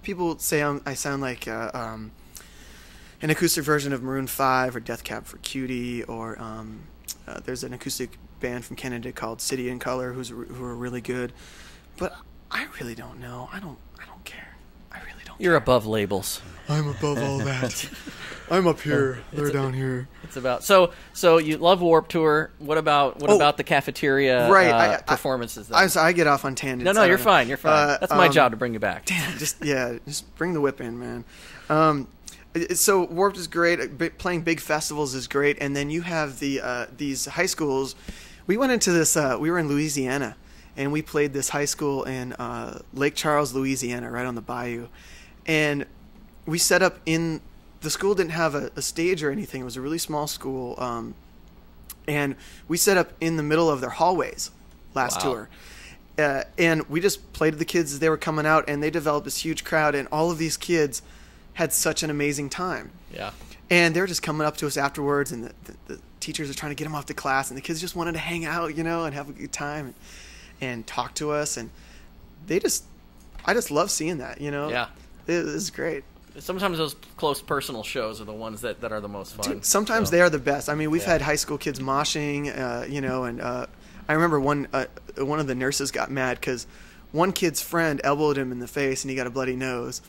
people say I sound like an acoustic version of Maroon 5 or Death Cab for Cutie, or there's an acoustic band from Canada called City in Color who are really good. But I really don't know. I don't care. I really don't. You're above labels. I'm above all that. I'm up here. They're down here. It's about so you love Warped Tour. What about the cafeteria performances? Then? I get off on tangents. No, you're fine. You're fine. That's my job to bring you back. Damn, just bring the whip in, man. So Warped is great. Playing big festivals is great, and then you have these high schools. We went into this. We were in Louisiana, and we played this high school in Lake Charles, Louisiana, right on the bayou, and we set up in. The school didn't have a stage or anything. It was a really small school, and we set up in the middle of their hallways last tour. And we just played to the kids as they were coming out, and they developed this huge crowd, and all of these kids had such an amazing time. Yeah. And they were just coming up to us afterwards, and the teachers are trying to get them off to class, and the kids just wanted to hang out, and have a good time and talk to us. And I just love seeing that, Yeah. It was great. Sometimes those close personal shows are the ones that are the most fun. Dude, sometimes they are the best. I mean, we've had high school kids moshing, and I remember one of the nurses got mad because one kid's friend elbowed him in the face and he got a bloody nose.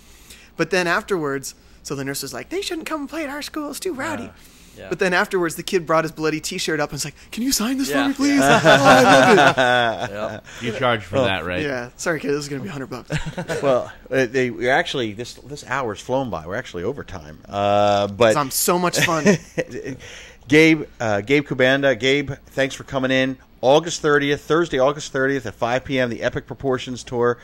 But then afterwards, so the nurse was like, they shouldn't come and play at our school. It's too rowdy. Yeah. But then afterwards, the kid brought his bloody T-shirt up and was like, can you sign this for me, please? I love it. You charge for that, right? Yeah. Sorry, kid. This is going to be $100. Well, we actually this hour's flown by. We're actually overtime. But I'm so much fun. Gabe Kubanda. Gabe, thanks for coming in. Thursday, August 30th at 5 p.m., the Epic Proportions Tour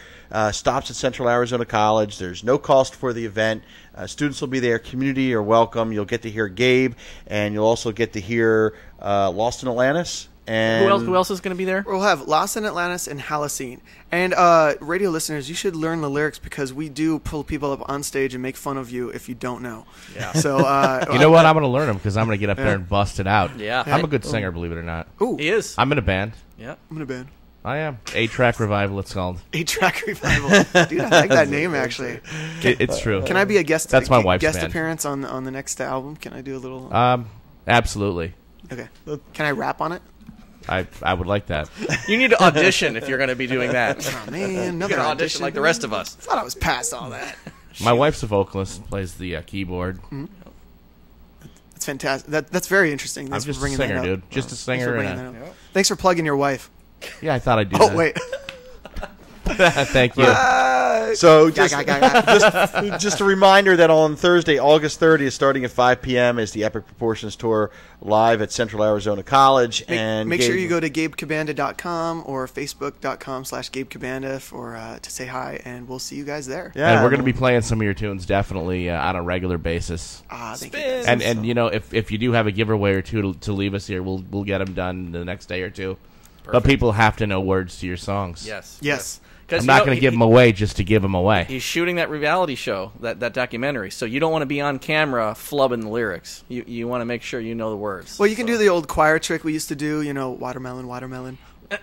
stops at Central Arizona College. There's no cost for the event. Students will be there. Community are welcome. You'll get to hear Gabe, and you'll also get to hear Lost in Atlantis. And who else is going to be there? We'll have Lost in Atlantis and Halocene. And radio listeners, you should learn the lyrics because we do pull people up on stage and make fun of you if you don't know. Yeah. So you know what? I'm going to learn them because I'm going to get up there and bust it out. Yeah. I'm a good singer, believe it or not. Ooh. He is. I'm in a band. Yeah. I'm in a band. I am. 8-Track Revival, it's called. 8-Track Revival. Dude, I like that name, actually. It's true. Can I be a guest? That's my wife's guest band. Appearance on the next album? Can I do a little? Absolutely. Okay. Can I rap on it? I would like that. You need to audition if you're going to be doing that. Oh man, You got to audition like the rest of us. I thought I was past all that. My wife's a vocalist, plays the keyboard. Mm-hmm. That's fantastic. That's very interesting. Thanks I'm just for a bringing singer, that up. dude. Just a singer. Thanks for plugging your wife. Yeah, I thought I'd do that. Oh, wait. Thank you. So just a reminder that on Thursday, August 30th, starting at 5 p.m. is the Epic Proportions Tour live at Central Arizona College. Make sure you go to GabeKubanda.com or Facebook.com/GabeKubanda to say hi, and we'll see you guys there. Yeah, and we're going to be playing some of your tunes definitely on a regular basis. Thank you. And you know, if you do have a giveaway or two to leave us here, we'll get them done the next day or two. Perfect. But people have to know words to your songs. Yes. I'm not going to give them away just to give them away. He's shooting that reality show, that documentary, so you don't want to be on camera flubbing the lyrics. You want to make sure you know the words. Well, you can do the old choir trick we used to do, watermelon, watermelon.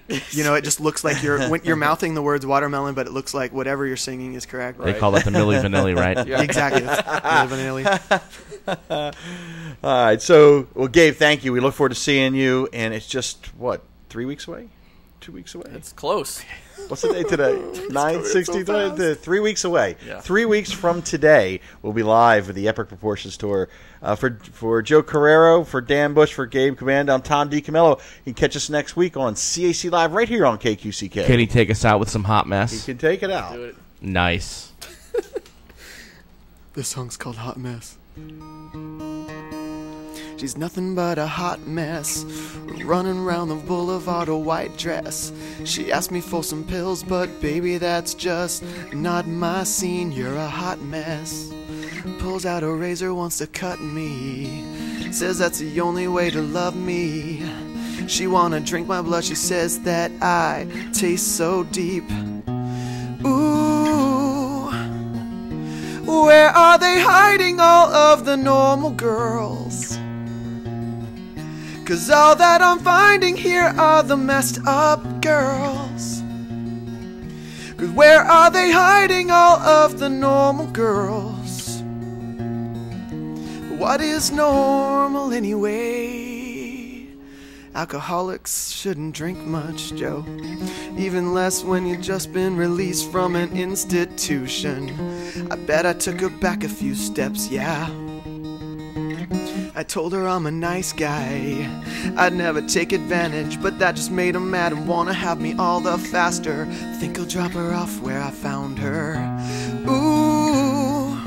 It just looks like you're mouthing the words watermelon, but it looks like whatever you're singing is correct. They call that the Milli Vanilli, right? Yeah. Exactly. Milli Vanilli. All right. So, Gabe, thank you. We look forward to seeing you, and it's just, 3 weeks away? 2 weeks away? It's close. What's the date today? 9/16. So 3 weeks away. Yeah. 3 weeks from today, we'll be live with the Epic Proportions Tour. For Joe Carreiro, for Dan Bush, for Gabe Kubanda, I'm Tom DiCamillo. You can catch us next week on CAClive right here on KQCK. Can he take us out with some hot mess? He can take it out. Do it. Nice. This song's called Hot Mess. She's nothing but a hot mess, running round the boulevard, a white dress. She asked me for some pills, but baby, that's just not my scene. You're a hot mess. Pulls out a razor, wants to cut me. Says that's the only way to love me. She wanna drink my blood, she says that I taste so deep. Ooh, where are they hiding all of the normal girls? 'Cause all that I'm finding here are the messed up girls. 'Cause where are they hiding all of the normal girls? What is normal anyway? Alcoholics shouldn't drink much, Joe. Even less when you've just been released from an institution. I bet I took her back a few steps, yeah. I told her I'm a nice guy, I'd never take advantage, but that just made her mad and wanna have me all the faster. Think I'll drop her off where I found her. Ooh,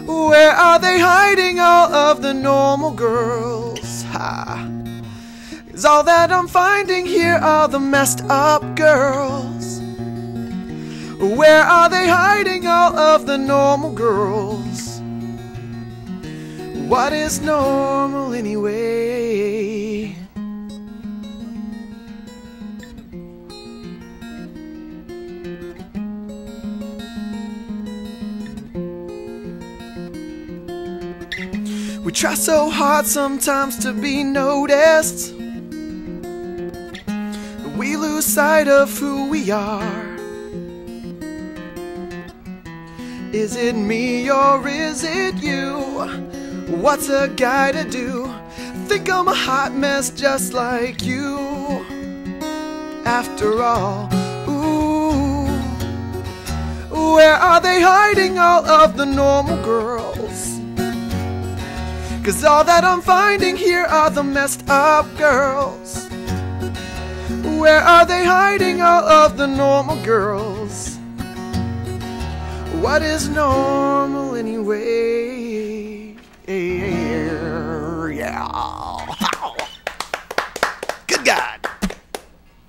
where are they hiding all of the normal girls? Ha! 'Cause all that I'm finding here are the messed up girls. Where are they hiding all of the normal girls? What is normal anyway? We try so hard sometimes to be noticed, we lose sight of who we are. Is it me or is it you? What's a guy to do? Think I'm a hot mess just like you. After all, ooh, where are they hiding all of the normal girls? 'Cause all that I'm finding here are the messed up girls. Where are they hiding all of the normal girls? What is normal anyway? Yeah. Good God.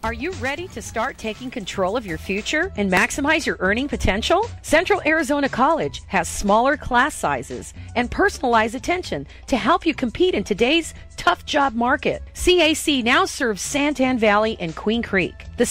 Are you ready to start taking control of your future and maximize your earning potential? Central Arizona College has smaller class sizes and personalized attention to help you compete in today's tough job market. CAC now serves Santan Valley and Queen Creek. The